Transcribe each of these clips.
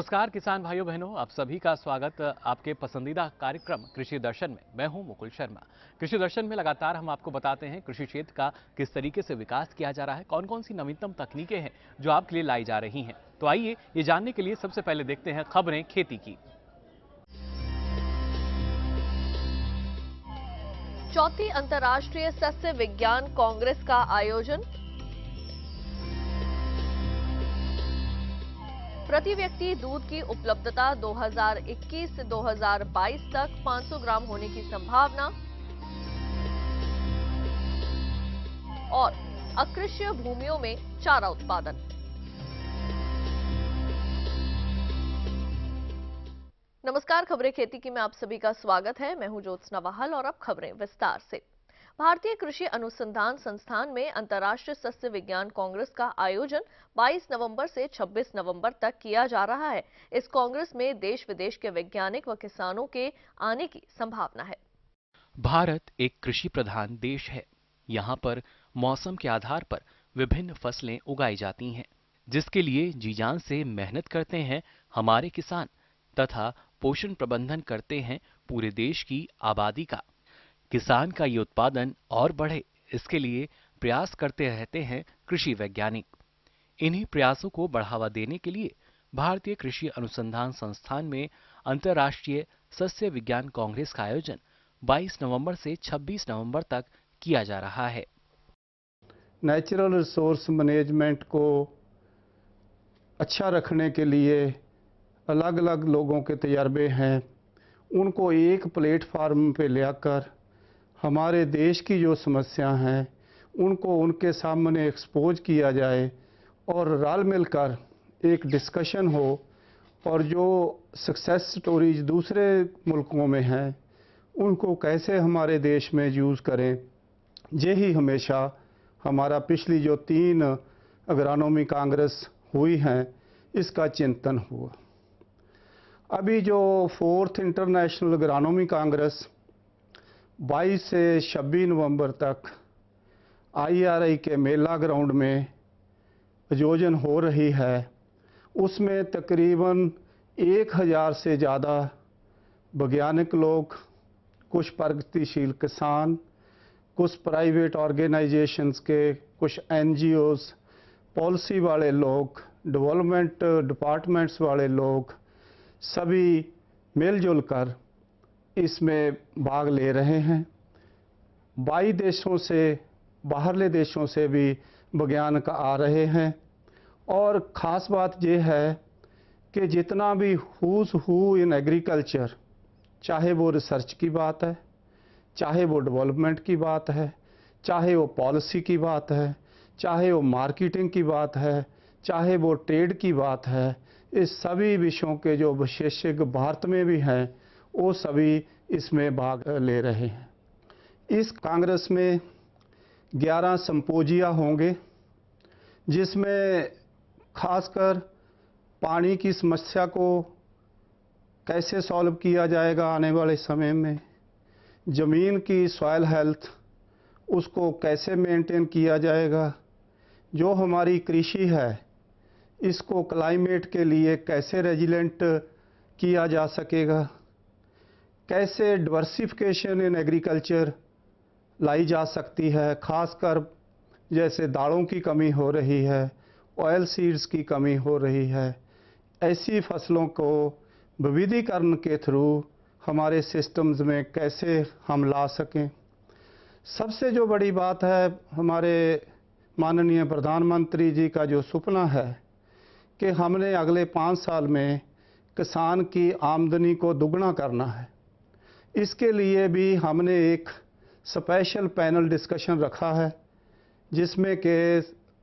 नमस्कार किसान भाइयों बहनों, आप सभी का स्वागत आपके पसंदीदा कार्यक्रम कृषि दर्शन में। मैं हूं मुकुल शर्मा। कृषि दर्शन में लगातार हम आपको बताते हैं कृषि क्षेत्र का किस तरीके से विकास किया जा रहा है, कौन कौन सी नवीनतम तकनीकें हैं जो आपके लिए लाई जा रही हैं। तो आइए ये जानने के लिए सबसे पहले देखते हैं खबरें खेती की। चौथी अंतर्राष्ट्रीय सस्य विज्ञान कांग्रेस का आयोजन। प्रति व्यक्ति दूध की उपलब्धता 2021 से 2022 तक 500 ग्राम होने की संभावना। और अकृषि भूमियों में चारा उत्पादन। नमस्कार, खबरें खेती की में आप सभी का स्वागत है। मैं हूं ज्योत्सना वाहल और अब खबरें विस्तार से। भारतीय कृषि अनुसंधान संस्थान में अंतर्राष्ट्रीय सस्य विज्ञान कांग्रेस का आयोजन 22 नवंबर से 26 नवंबर तक किया जा रहा है। इस कांग्रेस में देश विदेश के वैज्ञानिक व किसानों के आने की संभावना है। भारत एक कृषि प्रधान देश है। यहाँ पर मौसम के आधार पर विभिन्न फसलें उगाई जाती हैं, जिसके लिए जी जान से मेहनत करते हैं हमारे किसान तथा पोषण प्रबंधन करते हैं पूरे देश की आबादी का। किसान का ये उत्पादन और बढ़े, इसके लिए प्रयास करते रहते हैं कृषि वैज्ञानिक। इन्हीं प्रयासों को बढ़ावा देने के लिए भारतीय कृषि अनुसंधान संस्थान में अंतर्राष्ट्रीय सस्य विज्ञान कांग्रेस का आयोजन 22 नवंबर से 26 नवंबर तक किया जा रहा है। नेचुरल रिसोर्स मैनेजमेंट को अच्छा रखने के लिए अलग अलग लोगों के तजर्बे हैं, उनको एक प्लेटफार्म पे लेकर हमारे देश की जो समस्या हैं उनको उनके सामने एक्सपोज किया जाए और रल मिलकर एक डिस्कशन हो। और जो सक्सेस स्टोरीज दूसरे मुल्कों में हैं उनको कैसे हमारे देश में यूज़ करें, यही हमेशा हमारा पिछली जो 3 एग्रोनॉमी कांग्रेस हुई हैं इसका चिंतन हुआ। अभी जो 4th इंटरनेशनल एग्रोनॉमी कांग्रेस 22 से 26 नवंबर तक IRI के मेला ग्राउंड में आयोजन हो रही है, उसमें तकरीबन 1000 से ज़्यादा वैज्ञानिक लोग, कुछ प्रगतिशील किसान, कुछ प्राइवेट ऑर्गेनाइजेशंस के, कुछ NGOs, पॉलिसी वाले लोग, डेवलपमेंट डिपार्टमेंट्स वाले लोग, सभी मिलजुल कर इसमें भाग ले रहे हैं। 22 देशों से, बाहरले देशों से भी वैज्ञानिक आ रहे हैं। और ख़ास बात यह है कि जितना भी हुज़ हू इन एग्रीकल्चर, चाहे वो रिसर्च की बात है, चाहे वो डेवलपमेंट की बात है, चाहे वो पॉलिसी की बात है, चाहे वो मार्केटिंग की बात है, चाहे वो ट्रेड की बात है, इस सभी विषयों के जो विशेषज्ञ भारत में भी हैं वो सभी इसमें भाग ले रहे हैं। इस कांग्रेस में 11 संपोजिया होंगे, जिसमें खासकर पानी की समस्या को कैसे सॉल्व किया जाएगा आने वाले समय में, ज़मीन की सॉइल हेल्थ उसको कैसे मेंटेन किया जाएगा, जो हमारी कृषि है इसको क्लाइमेट के लिए कैसे रेजिलेंट किया जा सकेगा, कैसे डाइवर्सिफिकेशन इन एग्रीकल्चर लाई जा सकती है, खासकर जैसे दालों की कमी हो रही है, ऑयल सीड्स की कमी हो रही है, ऐसी फसलों को विविधीकरण के थ्रू हमारे सिस्टम्स में कैसे हम ला सकें। सबसे जो बड़ी बात है, हमारे माननीय प्रधानमंत्री जी का जो सपना है कि हमने अगले 5 साल में किसान की आमदनी को दुगना करना है, इसके लिए भी हमने एक स्पेशल पैनल डिस्कशन रखा है, जिसमें के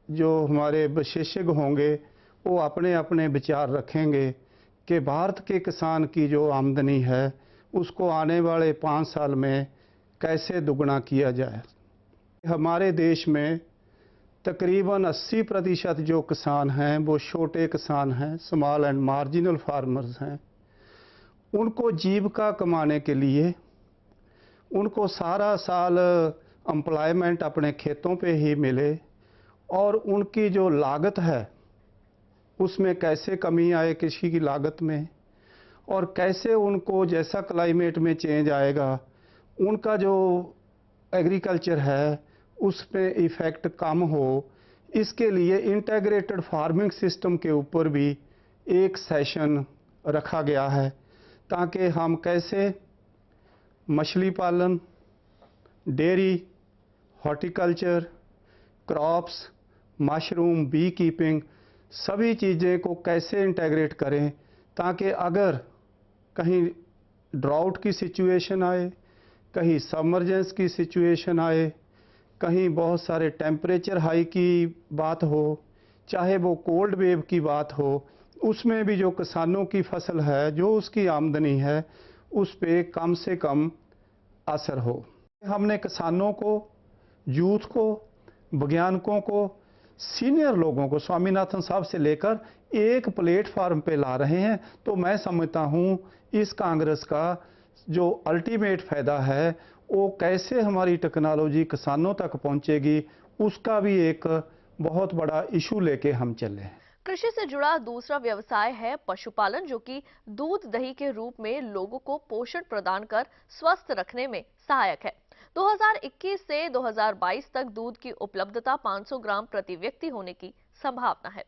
जो हमारे विशेषज्ञ होंगे वो अपने अपने विचार रखेंगे कि भारत के किसान की जो आमदनी है उसको आने वाले 5 साल में कैसे दुगना किया जाए। हमारे देश में तकरीबन 80% जो किसान हैं वो छोटे किसान हैं, स्मॉल एंड मार्जिनल फार्मर्स हैं। उनको जीविका कमाने के लिए उनको सारा साल एम्प्लॉयमेंट अपने खेतों पे ही मिले और उनकी जो लागत है उसमें कैसे कमी आए कृषि की लागत में, और कैसे उनको जैसा क्लाइमेट में चेंज आएगा उनका जो एग्रीकल्चर है उस पे इफ़ेक्ट कम हो। इसके लिए इंटीग्रेटेड फार्मिंग सिस्टम के ऊपर भी एक सेशन रखा गया है, ताकि हम कैसे मछली पालन, dairy, horticulture, crops, mushroom, beekeeping, सभी चीज़ें को कैसे इंटीग्रेट करें, ताकि अगर कहीं ड्राउट की सिचुएशन आए, कहीं सबमर्जेंस की सिचुएशन आए, कहीं बहुत सारे टेम्परेचर हाई की बात हो, चाहे वो कोल्ड वेव की बात हो, उसमें भी जो किसानों की फसल है, जो उसकी आमदनी है, उस पे कम से कम असर हो। हमने किसानों को, यूथ को, वैज्ञानिकों को, सीनियर लोगों को स्वामीनाथन साहब से लेकर एक प्लेटफॉर्म पे ला रहे हैं। तो मैं समझता हूँ इस कांग्रेस का जो अल्टीमेट फायदा है वो कैसे हमारी टेक्नोलॉजी किसानों तक पहुंचेगी, उसका भी एक बहुत बड़ा इशू लेके हम चले हैं। कृषि से जुड़ा दूसरा व्यवसाय है पशुपालन, जो कि दूध दही के रूप में लोगों को पोषण प्रदान कर स्वस्थ रखने में सहायक है। 2021 से 2022 तक दूध की उपलब्धता 500 ग्राम प्रति व्यक्ति होने की संभावना है।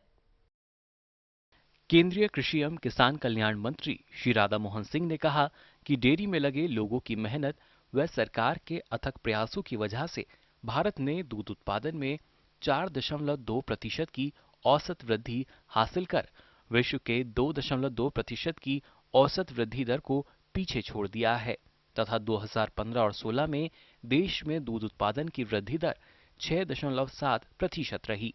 केंद्रीय कृषि एवं किसान कल्याण मंत्री श्री राधा मोहन सिंह ने कहा कि डेयरी में लगे लोगों की मेहनत व सरकार के अथक प्रयासों की वजह से भारत ने दूध उत्पादन में 4.2% की औसत वृद्धि हासिल कर विश्व के 2.2% की औसत वृद्धि दर को पीछे छोड़ दिया है तथा 2015 और 16 में देश में दूध उत्पादन की वृद्धि दर 6.7% रही।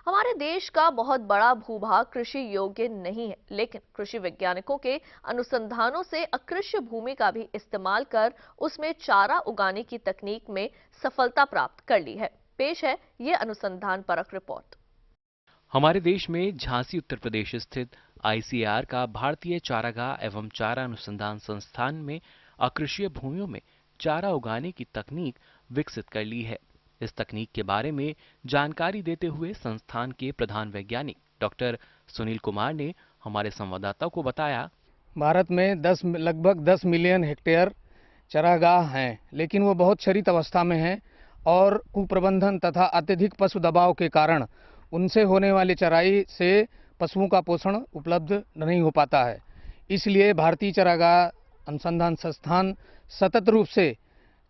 हमारे देश का बहुत बड़ा भूभाग कृषि योग्य नहीं है, लेकिन कृषि वैज्ञानिकों के अनुसंधानों से अकृषि भूमि का भी इस्तेमाल कर उसमें चारा उगाने की तकनीक में सफलता प्राप्त कर ली है। पेश है ये अनुसंधान परक रिपोर्ट। हमारे देश में झांसी उत्तर प्रदेश स्थित आईसीएआर का भारतीय चारागाह एवं चारा अनुसंधान संस्थान में अकृषीय भूमियों में चारा उगाने की तकनीक विकसित कर ली है। इस तकनीक के बारे में जानकारी देते हुए संस्थान के प्रधान वैज्ञानिक डॉक्टर सुनील कुमार ने हमारे संवाददाता को बताया, भारत में लगभग 10 मिलियन हेक्टेयर चारागाह हैं, लेकिन वो बहुत क्षरित अवस्था में हैं और कुप्रबंधन तथा अत्यधिक पशु दबाव के कारण उनसे होने वाली चराई से पशुओं का पोषण उपलब्ध नहीं हो पाता है। इसलिए भारतीय चारागाह अनुसंधान संस्थान सतत रूप से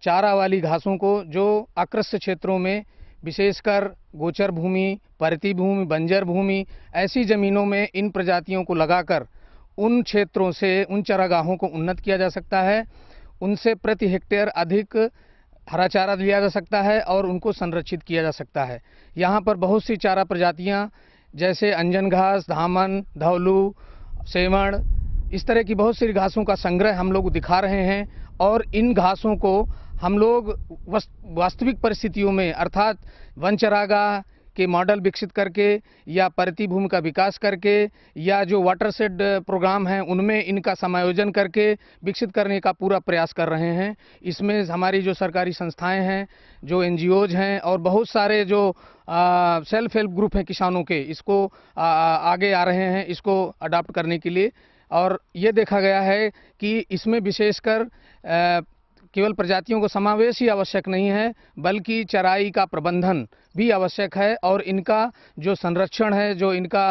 चारा वाली घासों को, जो आकृष्ट क्षेत्रों में विशेषकर गोचर भूमि, परती भूमि, बंजर भूमि, ऐसी ज़मीनों में इन प्रजातियों को लगाकर उन क्षेत्रों से उन चारागाहों को उन्नत किया जा सकता है। उनसे प्रति हेक्टेयर अधिक हरा चारा लिया जा सकता है और उनको संरक्षित किया जा सकता है। यहाँ पर बहुत सी चारा प्रजातियाँ जैसे अंजन घास, धामन, धौलू, सेवण, इस तरह की बहुत सी घासों का संग्रह हम लोग दिखा रहे हैं और इन घासों को हम लोग वास्तविक परिस्थितियों में अर्थात वन चारागाह के मॉडल विकसित करके या परती भूमि का विकास करके या जो वाटरशेड प्रोग्राम हैं उनमें इनका समायोजन करके विकसित करने का पूरा प्रयास कर रहे हैं। इसमें हमारी जो सरकारी संस्थाएं हैं, जो एनजीओज हैं और बहुत सारे जो सेल्फ हेल्प ग्रुप हैं किसानों के, इसको आगे आ रहे हैं इसको अडॉप्ट करने के लिए। और ये देखा गया है कि इसमें विशेषकर केवल प्रजातियों को समावेश ही आवश्यक नहीं है, बल्कि चराई का प्रबंधन भी आवश्यक है और इनका जो संरक्षण है, जो इनका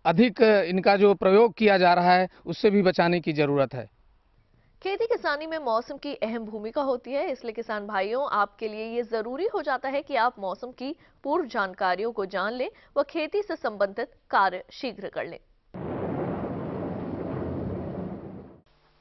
अधिक इनका जो प्रयोग किया जा रहा है, उससे भी बचाने की ज़रूरत है। खेती किसानी में मौसम की अहम भूमिका होती है, इसलिए किसान भाइयों, आपके लिए ये जरूरी हो जाता है कि आप मौसम की पूर्व जानकारियों को जान लें व खेती से संबंधित कार्य शीघ्र कर लें।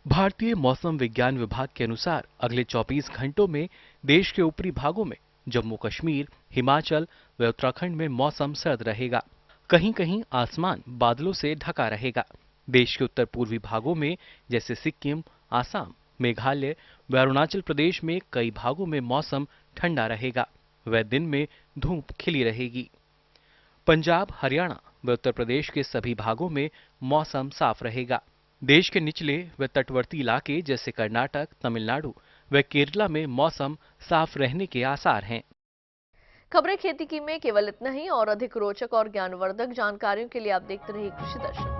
भारतीय मौसम विज्ञान विभाग के अनुसार अगले 24 घंटों में देश के ऊपरी भागों में जम्मू कश्मीर, हिमाचल व उत्तराखंड में मौसम सर्द रहेगा। कहीं कहीं आसमान बादलों से ढका रहेगा। देश के उत्तर पूर्वी भागों में जैसे सिक्किम, आसाम, मेघालय व अरुणाचल प्रदेश में कई भागों में मौसम ठंडा रहेगा व दिन में धूप खिली रहेगी। पंजाब, हरियाणा व उत्तर प्रदेश के सभी भागों में मौसम साफ रहेगा। देश के निचले व तटवर्ती इलाके जैसे कर्नाटक, तमिलनाडु व केरला में मौसम साफ रहने के आसार हैं। खबरें खेती की में केवल इतना ही, और अधिक रोचक और ज्ञानवर्धक जानकारियों के लिए आप देखते रहिए कृषि दर्शन।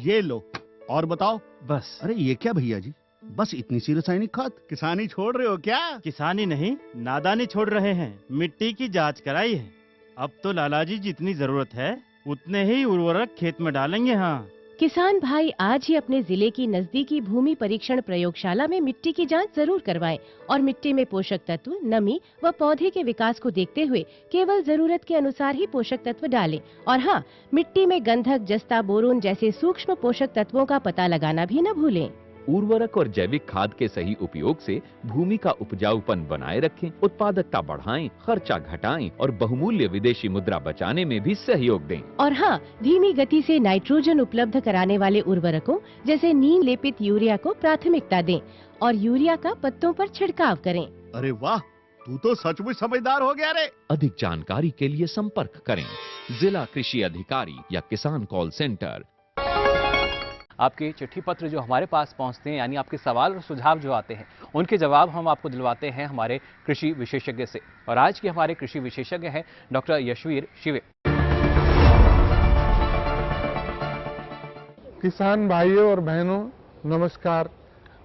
ये लो और बताओ। बस। अरे ये क्या भैया जी, बस इतनी सी रासायनिक खाद? किसानी छोड़ रहे हो क्या? किसानी नहीं, नादानी छोड़ रहे हैं। मिट्टी की जांच कराई है। अब तो लालाजी जितनी जरूरत है उतने ही उर्वरक खेत में डालेंगे। हाँ, किसान भाई आज ही अपने जिले की नजदीकी भूमि परीक्षण प्रयोगशाला में मिट्टी की जांच जरूर करवाएं और मिट्टी में पोषक तत्व, नमी व पौधे के विकास को देखते हुए केवल जरूरत के अनुसार ही पोषक तत्व डालें। और हाँ, मिट्टी में गंधक, जस्ता, बोरोन जैसे सूक्ष्म पोषक तत्वों का पता लगाना भी न भूलें। उर्वरक और जैविक खाद के सही उपयोग से भूमि का उपजाऊपन बनाए रखें, उत्पादकता बढ़ाएं, खर्चा घटाएं और बहुमूल्य विदेशी मुद्रा बचाने में भी सहयोग दें। और हाँ, धीमी गति से नाइट्रोजन उपलब्ध कराने वाले उर्वरकों जैसे नीम लेपित यूरिया को प्राथमिकता दें और यूरिया का पत्तों पर छिड़काव करें। अरे वाह, तू तो सचमुच समझदार हो गया रे। अधिक जानकारी के लिए संपर्क करें जिला कृषि अधिकारी या किसान कॉल सेंटर। आपके चिट्ठी पत्र जो हमारे पास पहुंचते हैं, यानी आपके सवाल और सुझाव जो आते हैं, उनके जवाब हम आपको दिलवाते हैं हमारे कृषि विशेषज्ञ से। और आज के हमारे कृषि विशेषज्ञ हैं डॉक्टर यशवीर शिवे। किसान भाइयों और बहनों, नमस्कार।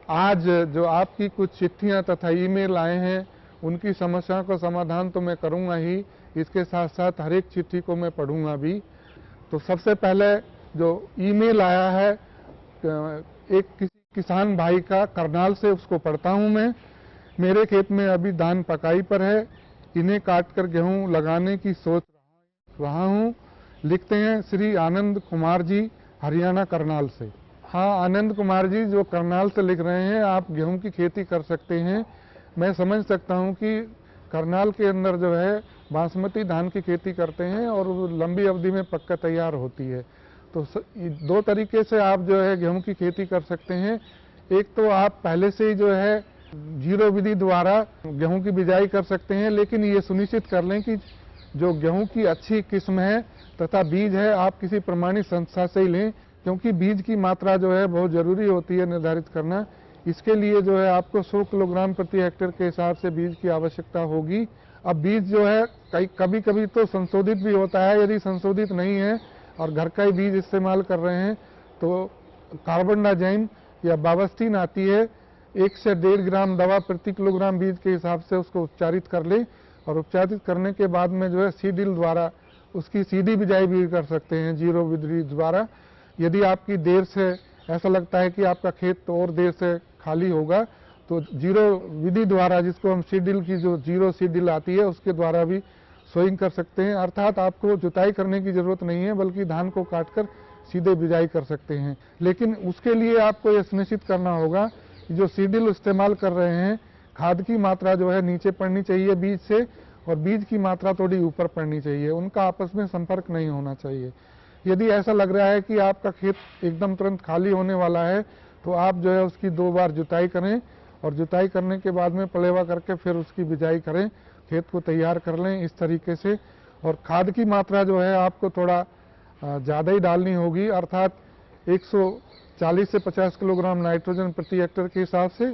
आज जो आपकी कुछ चिट्ठियां तथा ईमेल आए हैं, उनकी समस्याओं का समाधान तो मैं करूंगा ही, इसके साथ साथ हर एक चिट्ठी को मैं पढ़ूंगा भी। तो सबसे पहले जो ईमेल आया है एक किसान भाई का करनाल से, उसको पढ़ता हूं मैं। मेरे खेत में अभी धान पकाई पर है, इन्हें काटकर गेहूं लगाने की सोच रहा हूं। लिखते हैं श्री आनंद कुमार जी, हरियाणा करनाल से। हाँ आनंद कुमार जी, जो करनाल से लिख रहे हैं, आप गेहूं की खेती कर सकते हैं। मैं समझ सकता हूं कि करनाल के अंदर जो है बासमती धान की खेती करते हैं और वो लंबी अवधि में पक्का तैयार होती है। तो दो तरीके से आप जो है गेहूं की खेती कर सकते हैं। एक तो आप पहले से ही जो है जीरो विधि द्वारा गेहूं की बिजाई कर सकते हैं, लेकिन ये सुनिश्चित कर लें कि जो गेहूं की अच्छी किस्म है तथा बीज है, आप किसी प्रमाणित संस्था से ही लें, क्योंकि बीज की मात्रा जो है बहुत जरूरी होती है निर्धारित करना। इसके लिए जो है आपको 100 किलोग्राम प्रति हेक्टेयर के हिसाब से बीज की आवश्यकता होगी। अब बीज जो है कभी कभी तो संशोधित भी होता है। यदि संशोधित नहीं है और घर का ही बीज इस्तेमाल कर रहे हैं तो कार्बनडाजिम या बावस्टीन आती है, 1 से 1.5 ग्राम दवा प्रति किलोग्राम बीज के हिसाब से उसको उपचारित कर ले। और उपचारित करने के बाद में जो है सीडिल द्वारा उसकी सीधी बिजाई भी कर सकते हैं जीरो विधि द्वारा। यदि आपकी देर से ऐसा लगता है कि आपका खेत और देर से खाली होगा, तो जीरो विधि द्वारा, जिसको हम सीडिल की जो जीरो सीडिल आती है, उसके द्वारा भी सोइंग कर सकते हैं। अर्थात आपको जुताई करने की जरूरत नहीं है, बल्कि धान को काटकर सीधे बिजाई कर सकते हैं। लेकिन उसके लिए आपको यह सुनिश्चित करना होगा कि जो सीडिल इस्तेमाल कर रहे हैं, खाद की मात्रा जो है नीचे पड़नी चाहिए बीज से, और बीज की मात्रा थोड़ी ऊपर पड़नी चाहिए। उनका आपस में संपर्क नहीं होना चाहिए। यदि ऐसा लग रहा है कि आपका खेत एकदम तुरंत खाली होने वाला है, तो आप जो है उसकी 2 बार जुताई करें, और जुताई करने के बाद में पलेवा करके फिर उसकी बिजाई करें, खेत को तैयार कर लें इस तरीके से। और खाद की मात्रा जो है आपको थोड़ा ज़्यादा ही डालनी होगी, अर्थात 140 से 50 किलोग्राम नाइट्रोजन प्रति हेक्टेयर के हिसाब से,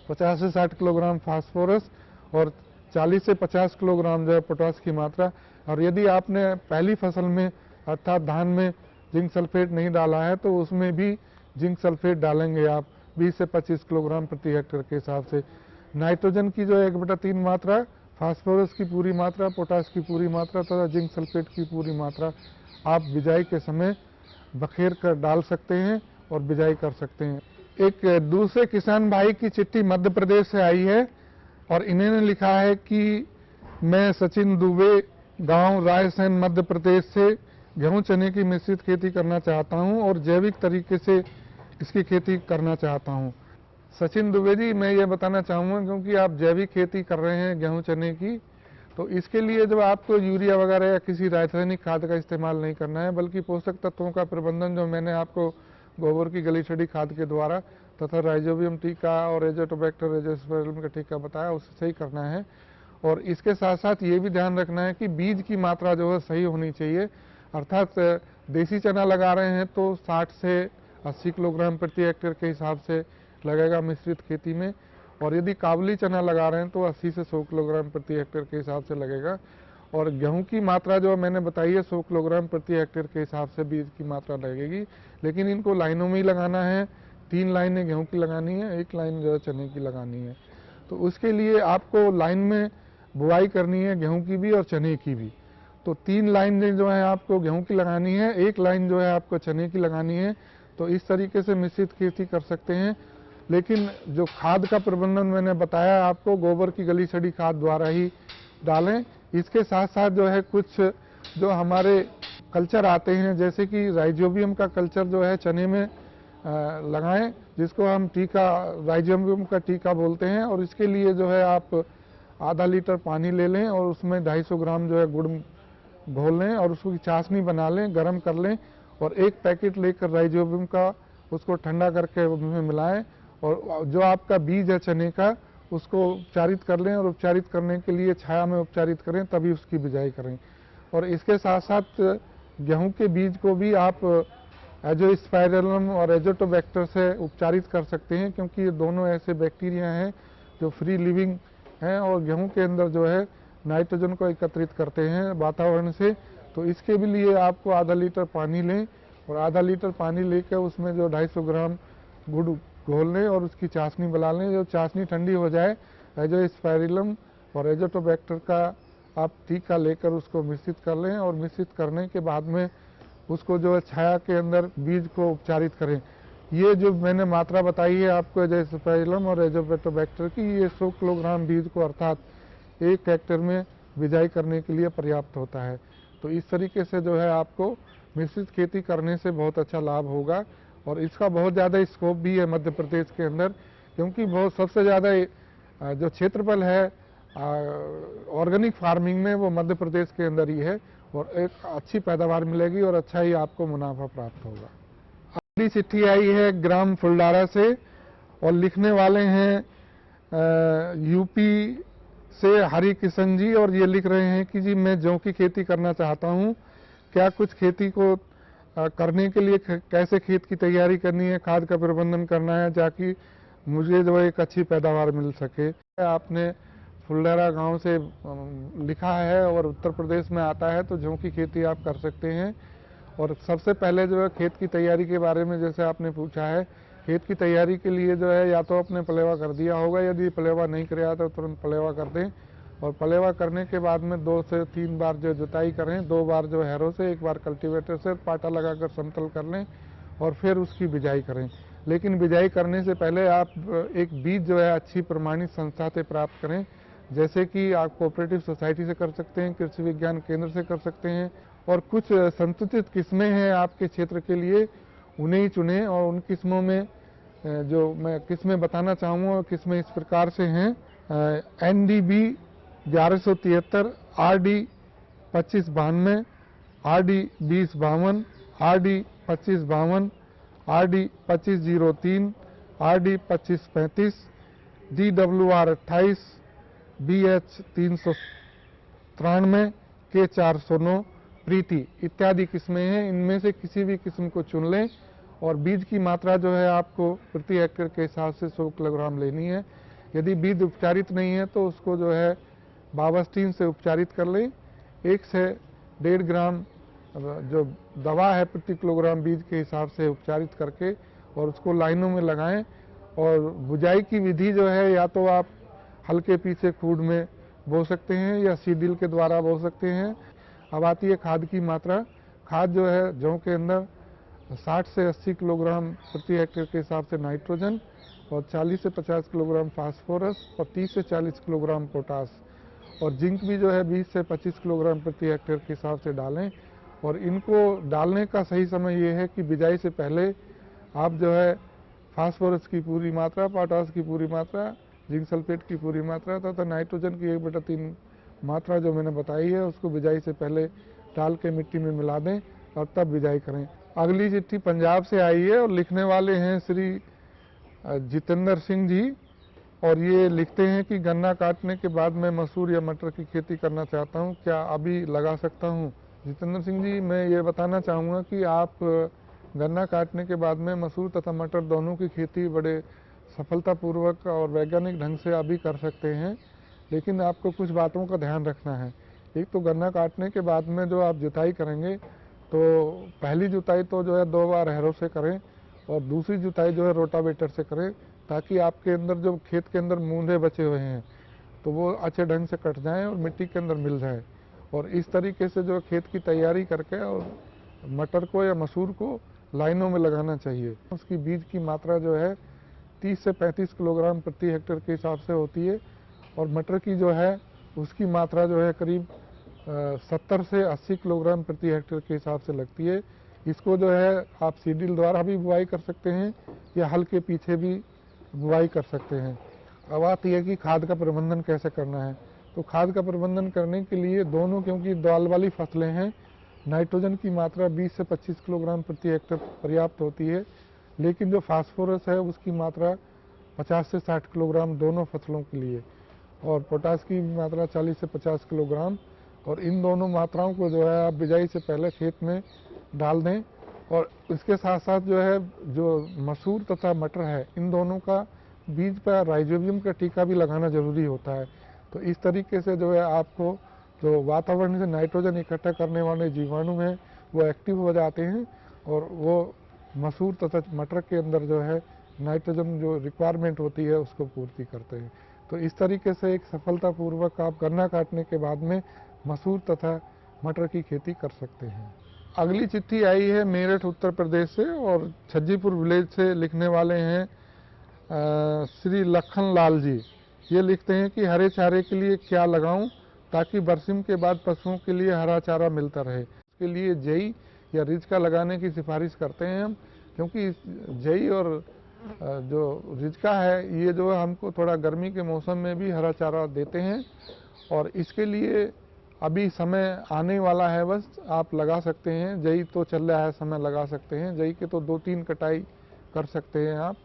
50 से 60 किलोग्राम फास्फोरस और 40 से 50 किलोग्राम जो है पोटाश की मात्रा। और यदि आपने पहली फसल में अर्थात धान में जिंक सल्फेट नहीं डाला है, तो उसमें भी जिंक सल्फेट डालेंगे आप 20 से 25 किलोग्राम प्रति हेक्टेयर के हिसाब से। नाइट्रोजन की जो 1/3 मात्रा, फास्फोरस की पूरी मात्रा, पोटाश की पूरी मात्रा तथा जिंक सल्फेट की पूरी मात्रा आप बिजाई के समय बखेर कर डाल सकते हैं और बिजाई कर सकते हैं। एक दूसरे किसान भाई की चिट्ठी मध्य प्रदेश से आई है और इन्होंने लिखा है कि मैं सचिन दुबे, गांव रायसेन, मध्य प्रदेश से गेहूं चने की मिश्रित खेती करना चाहता हूं और जैविक तरीके से इसकी खेती करना चाहता हूं। सचिन दुबे जी, मैं ये बताना चाहूँगा, क्योंकि आप जैविक खेती कर रहे हैं गेहूं चने की, तो इसके लिए जब आपको यूरिया वगैरह या किसी रासायनिक खाद का इस्तेमाल नहीं करना है, बल्कि पोषक तत्वों का प्रबंधन जो मैंने आपको गोबर की गली छड़ी खाद के द्वारा तथा राइजोबियम टीका और एजोटोबैक्टर रेजोस्पेरिलम का टीका बताया, उससे सही करना है। और इसके साथ साथ ये भी ध्यान रखना है कि बीज की मात्रा जो है सही होनी चाहिए। अर्थात देसी चना लगा रहे हैं तो 60 से 80 किलोग्राम प्रति हेक्टेयर के हिसाब से लगेगा मिश्रित खेती में, और यदि काबुली चना लगा रहे हैं तो 80 से 100 किलोग्राम प्रति हेक्टेयर के हिसाब से लगेगा। और गेहूं की मात्रा जो मैंने बताई है 100 किलोग्राम प्रति हेक्टेयर के हिसाब से बीज की मात्रा लगेगी, लेकिन इनको लाइनों में ही लगाना है। 3 लाइनें गेहूं की लगानी है, 1 लाइन जो है चने की लगानी है। तो उसके लिए आपको लाइन में बुआई करनी है गेहूं की भी और चने की भी। तो 3 लाइन जो है आपको गेहूं की लगानी है, 1 लाइन जो है आपको चने की लगानी है। तो इस तरीके से मिश्रित खेती कर सकते हैं। लेकिन जो खाद का प्रबंधन मैंने बताया आपको, गोबर की गली सड़ी खाद द्वारा ही डालें। इसके साथ साथ जो है कुछ जो हमारे कल्चर आते हैं, जैसे कि राइजोबियम का कल्चर जो है चने में लगाएं, जिसको हम टीका, राइजोबियम का टीका बोलते हैं। और इसके लिए जो है आप आधा लीटर पानी ले लें और उसमें 250 ग्राम जो है गुड़ घोल लें और उसको चाशनी बना लें, गर्म कर लें और 1 पैकेट लेकर राइजोबियम का उसको ठंडा करके उसमें मिलाएं। और जो आपका बीज है चने का, उसको उपचारित कर लें और उपचारित करने के लिए छाया में उपचारित करें, तभी उसकी बिजाई करें। और इसके साथ साथ गेहूं के बीज को भी आप एजोस्पाइरलम और एजोटोबैक्टर से उपचारित कर सकते हैं, क्योंकि ये दोनों ऐसे बैक्टीरिया हैं जो फ्री लिविंग हैं और गेहूं के अंदर जो है नाइट्रोजन को एकत्रित करते हैं वातावरण से। तो इसके भी लिए आपको आधा लीटर पानी लें और आधा लीटर पानी लेकर उसमें जो 250 ग्राम गुड़ घोल लें और उसकी चाशनी बना लें। जब चाशनी ठंडी हो जाए, एजोस्पाइरलम और एजोटोबैक्टर का आप टीका लेकर उसको मिश्रित कर लें और मिश्रित करने के बाद में उसको जो है छाया के अंदर बीज को उपचारित करें। ये जो मैंने मात्रा बताई है आपको एजोस्पाइरलम और एजोटोबैक्टर की, ये 100 किलोग्राम बीज को अर्थात 1 हेक्टेयर में बिजाई करने के लिए पर्याप्त होता है। तो इस तरीके से जो है आपको मिश्रित खेती करने से बहुत अच्छा लाभ होगा। और इसका बहुत ज़्यादा स्कोप भी है मध्य प्रदेश के अंदर, क्योंकि बहुत सबसे ज़्यादा जो क्षेत्रफल है ऑर्गेनिक फार्मिंग में वो मध्य प्रदेश के अंदर ही है और एक अच्छी पैदावार मिलेगी और अच्छा ही आपको मुनाफा प्राप्त होगा। अगली चिट्ठी आई है ग्राम फुलडारा से और लिखने वाले हैं यूपी से हरि किशन जी, और ये लिख रहे हैं कि जी मैं जौ की खेती करना चाहता हूँ, क्या कुछ खेती को करने के लिए कैसे खेत की तैयारी करनी है, खाद का प्रबंधन करना है ताकि मुझे जो एक अच्छी पैदावार मिल सके। आपने फुलडारा गांव से लिखा है और उत्तर प्रदेश में आता है, तो जौ की खेती आप कर सकते हैं। और सबसे पहले जो है खेत की तैयारी के बारे में जैसे आपने पूछा है, खेत की तैयारी के लिए जो है या तो आपने पलेवा कर दिया होगा, यदि पलेवा नहीं किया तो तुरंत पलेवा कर दें। और पलेवा करने के बाद में 2 से 3 बार जो जुताई करें, 2 बार जो हैरो से, 1 बार कल्टीवेटर से पाटा लगाकर समतल कर लें और फिर उसकी बिजाई करें। लेकिन बिजाई करने से पहले आप एक बीज जो है अच्छी प्रमाणित संस्था से प्राप्त करें, जैसे कि आप कोऑपरेटिव सोसाइटी से कर सकते हैं, कृषि विज्ञान केंद्र से कर सकते हैं। और कुछ संतुलित किस्में हैं आपके क्षेत्र के लिए, उन्हें ही चुनें। और उन किस्मों में जो मैं किस्में बताना चाहूँगा, किस्में इस प्रकार से हैं: NDB 1173, RD 2592, RD 2052, RD 2552, RD 2503, RD 2535, GWR 28, BH 393, K 409, प्रीति इत्यादि किस्में हैं। इनमें से किसी भी किस्म को चुन लें और बीज की मात्रा जो है आपको प्रति हेक्टेयर के हिसाब से 100 किलोग्राम लेनी है। यदि बीज उपचारित नहीं है तो उसको जो है बावस्टीन से उपचारित कर लें। 1 से 1.5 ग्राम जो दवा है प्रति किलोग्राम बीज के हिसाब से उपचारित करके और उसको लाइनों में लगाएं। और बुझाई की विधि जो है, या तो आप हल्के पीछे खूड में बो सकते हैं या सीडिल के द्वारा बो सकते हैं। अब आती है खाद की मात्रा। खाद जो है जौ के अंदर 60 से 80 किलोग्राम प्रति हेक्टेयर के हिसाब से नाइट्रोजन और 40 से 50 किलोग्राम फास्फोरस और 30 से 40 किलोग्राम पोटास और जिंक भी जो है 20 से 25 किलोग्राम प्रति हेक्टेयर के हिसाब से डालें। और इनको डालने का सही समय ये है कि बिजाई से पहले आप जो है फास्फोरस की पूरी मात्रा, पोटास की पूरी मात्रा, जिंक सल्फेट की पूरी मात्रा तथा नाइट्रोजन की 1/3 मात्रा जो मैंने बताई है उसको बिजाई से पहले डाल के मिट्टी में मिला दें और तब बिजाई करें। अगली चिट्ठी पंजाब से आई है और लिखने वाले हैं श्री जितेंद्र सिंह जी, और ये लिखते हैं कि गन्ना काटने के बाद मैं मसूर या मटर की खेती करना चाहता हूँ, क्या अभी लगा सकता हूँ? जितेंद्र सिंह जी, मैं ये बताना चाहूँगा कि आप गन्ना काटने के बाद में मसूर तथा मटर दोनों की खेती बड़े सफलतापूर्वक और वैज्ञानिक ढंग से अभी कर सकते हैं, लेकिन आपको कुछ बातों का ध्यान रखना है। एक तो गन्ना काटने के बाद में जो आप जुताई करेंगे तो पहली जुताई तो जो है 2 बार हैरो से करें और दूसरी जुताई जो है रोटावेटर से करें, ताकि आपके अंदर जो खेत के अंदर मूंदे बचे हुए हैं तो वो अच्छे ढंग से कट जाएं और मिट्टी के अंदर मिल जाए। और इस तरीके से जो खेत की तैयारी करके और मटर को या मसूर को लाइनों में लगाना चाहिए। उसकी बीज की मात्रा जो है 30 से 35 किलोग्राम प्रति हेक्टेयर के हिसाब से होती है और मटर की जो है उसकी मात्रा जो है करीब 70 से 80 किलोग्राम प्रति हेक्टेयर के हिसाब से लगती है। इसको जो है आप सीडील द्वारा भी बुआई कर सकते हैं या हल के पीछे भी बुआई कर सकते हैं। अब बात यह है कि खाद का प्रबंधन कैसे करना है। तो खाद का प्रबंधन करने के लिए दोनों, क्योंकि दाल वाली फसलें हैं, नाइट्रोजन की मात्रा 20 से 25 किलोग्राम प्रति हेक्टेयर पर्याप्त होती है, लेकिन जो फास्फोरस है उसकी मात्रा 50 से 60 किलोग्राम दोनों फसलों के लिए और पोटास की मात्रा 40 से 50 किलोग्राम। और इन दोनों मात्राओं को जो है आप बिजाई से पहले खेत में डाल दें। और इसके साथ साथ जो है जो मसूर तथा मटर है, इन दोनों का बीज पर राइजोबियम का टीका भी लगाना जरूरी होता है। तो इस तरीके से जो है आपको जो वातावरण से नाइट्रोजन इकट्ठा करने वाले जीवाणु हैं वो एक्टिव हो जाते हैं और वो मसूर तथा मटर के अंदर जो है नाइट्रोजन जो रिक्वायरमेंट होती है उसको पूर्ति करते हैं। तो इस तरीके से एक सफलतापूर्वक आप गन्ना काटने के बाद में मसूर तथा मटर की खेती कर सकते हैं। अगली चिट्ठी आई है मेरठ उत्तर प्रदेश से और छज्जीपुर विलेज से लिखने वाले हैं श्री लखन लाल जी। ये लिखते हैं कि हरे चारे के लिए क्या लगाऊं ताकि बरसिम के बाद पशुओं के लिए हरा चारा मिलता रहे। इसके लिए जई या रिजका लगाने की सिफारिश करते हैं हम, क्योंकि जई और जो रिजका है ये जो हमको थोड़ा गर्मी के मौसम में भी हरा चारा देते हैं और इसके लिए अभी समय आने वाला है, बस आप लगा सकते हैं। जई तो चल रहा है, समय लगा सकते हैं। जई के तो 2-3 कटाई कर सकते हैं आप।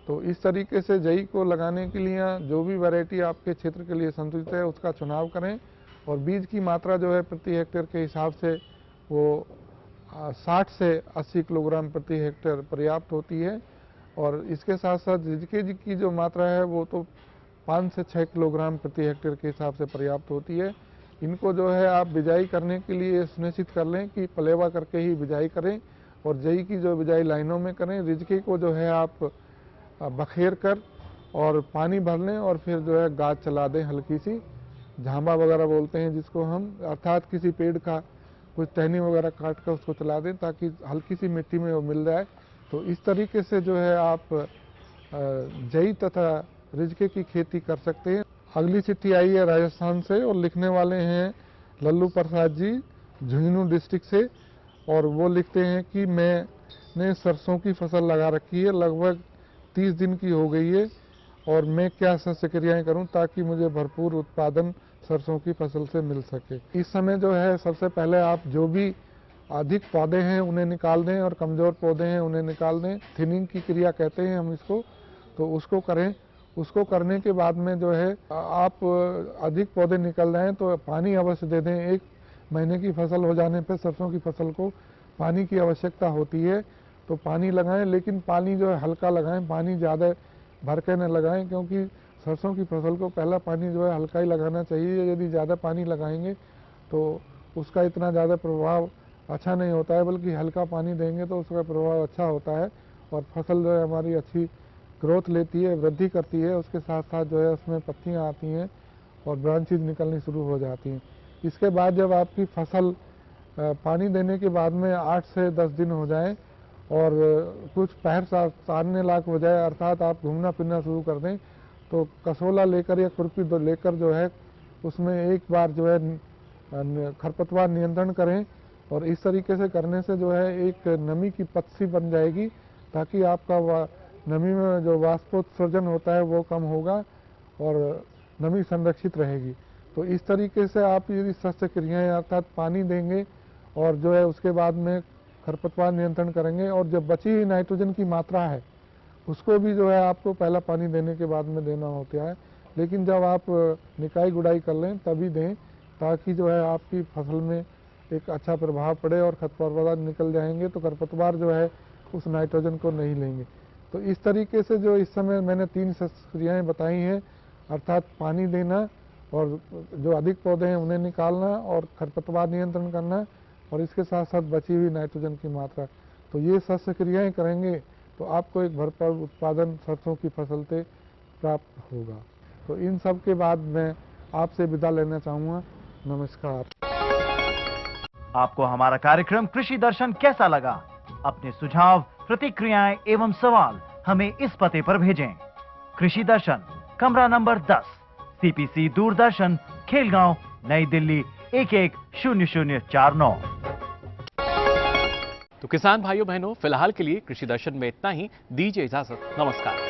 तो इस तरीके से जई को लगाने के लिए जो भी वैरायटी आपके क्षेत्र के लिए संतुलित है उसका चुनाव करें और बीज की मात्रा जो है प्रति हेक्टेयर के हिसाब से वो 60 से 80 किलोग्राम प्रति हेक्टेयर पर्याप्त होती है। और इसके साथ साथ रिजके की जो मात्रा है वो तो 5 से 6 किलोग्राम प्रति हेक्टेयर के हिसाब से पर्याप्त होती है। इनको जो है आप बिजाई करने के लिए सुनिश्चित कर लें कि पलेवा करके ही बिजाई करें और जई की जो बिजाई लाइनों में करें। रिजके को जो है आप बखेर कर और पानी भर लें और फिर जो है गाज चला दें, हल्की सी झांबा वगैरह बोलते हैं जिसको हम, अर्थात किसी पेड़ का कुछ टहनी वगैरह काट कर उसको चला दें ताकि हल्की सी मिट्टी में वो मिल जाए। तो इस तरीके से जो है आप जई तथा रिजके की खेती कर सकते हैं। अगली चिट्ठी आई है राजस्थान से और लिखने वाले हैं लल्लू प्रसाद जी, झुंझुनू डिस्ट्रिक्ट से। और वो लिखते हैं कि मैंने सरसों की फसल लगा रखी है, लगभग 30 दिन की हो गई है और मैं क्या शस्य क्रियाएं करूं ताकि मुझे भरपूर उत्पादन सरसों की फसल से मिल सके। इस समय जो है सबसे पहले आप जो भी अधिक पौधे हैं उन्हें निकाल दें और कमज़ोर पौधे हैं उन्हें निकाल दें। थिनिंग की क्रिया कहते हैं हम इसको, तो उसको करें। उसको करने के बाद में जो है आप अधिक पौधे निकल रहे हैं तो पानी अवश्य दे दें। 1 महीने की फसल हो जाने पर सरसों की फसल को पानी की आवश्यकता होती है, तो पानी लगाएं, लेकिन पानी जो है हल्का लगाएं, पानी ज़्यादा भर के न लगाएं, क्योंकि सरसों की फसल को पहला पानी जो है हल्का ही लगाना चाहिए। यदि ज़्यादा पानी लगाएंगे तो उसका इतना ज़्यादा प्रभाव अच्छा नहीं होता है, बल्कि हल्का पानी देंगे तो उसका प्रभाव अच्छा होता है और फसल जो है हमारी अच्छी ग्रोथ लेती है, वृद्धि करती है। उसके साथ साथ जो है उसमें पत्तियां आती हैं और ब्रांचेज निकलनी शुरू हो जाती हैं। इसके बाद जब आपकी फसल पानी देने के बाद में 8 से 10 दिन हो जाए और कुछ पैर सारने लायक हो जाए, अर्थात आप घूमना फिरना शुरू कर दें, तो कसोला लेकर या खुरपी लेकर जो है उसमें एक बार जो है खरपतवार नियंत्रण करें। और इस तरीके से करने से जो है एक नमी की पत्ती बन जाएगी, ताकि आपका नमी में जो वाष्पोत्सर्जन होता है वो कम होगा और नमी संरक्षित रहेगी। तो इस तरीके से आप यदि शस्य क्रियाएं अर्थात पानी देंगे और जो है उसके बाद में खरपतवार नियंत्रण करेंगे और जो बची हुई नाइट्रोजन की मात्रा है उसको भी जो है आपको पहला पानी देने के बाद में देना होता है। लेकिन जब आप निकाई गुड़ाई कर लें तभी दें, ताकि जो है आपकी फसल में एक अच्छा प्रभाव पड़े और खरपतवार निकल जाएंगे तो खरपतवार जो है उस नाइट्रोजन को नहीं लेंगे। तो इस तरीके से जो इस समय मैंने 3 क्रियाएं बताई हैं, अर्थात पानी देना और जो अधिक पौधे हैं उन्हें निकालना और खरपतवार नियंत्रण करना और इसके साथ साथ बची हुई नाइट्रोजन की मात्रा, तो ये शस्य क्रियाएं करेंगे तो आपको एक भरपूर उत्पादन सरसों की फसल से प्राप्त होगा। तो इन सब के बाद मैं आपसे विदा लेना चाहूँगा। नमस्कार। आपको हमारा कार्यक्रम कृषि दर्शन कैसा लगा? अपने सुझाव, प्रतिक्रियाएं एवं सवाल हमें इस पते पर भेजें। कृषि दर्शन, कमरा नंबर 10, CPC दूरदर्शन, खेलगांव, नई दिल्ली 110049। तो किसान भाइयों बहनों, फिलहाल के लिए कृषि दर्शन में इतना ही। दीजिए इजाजत। नमस्कार।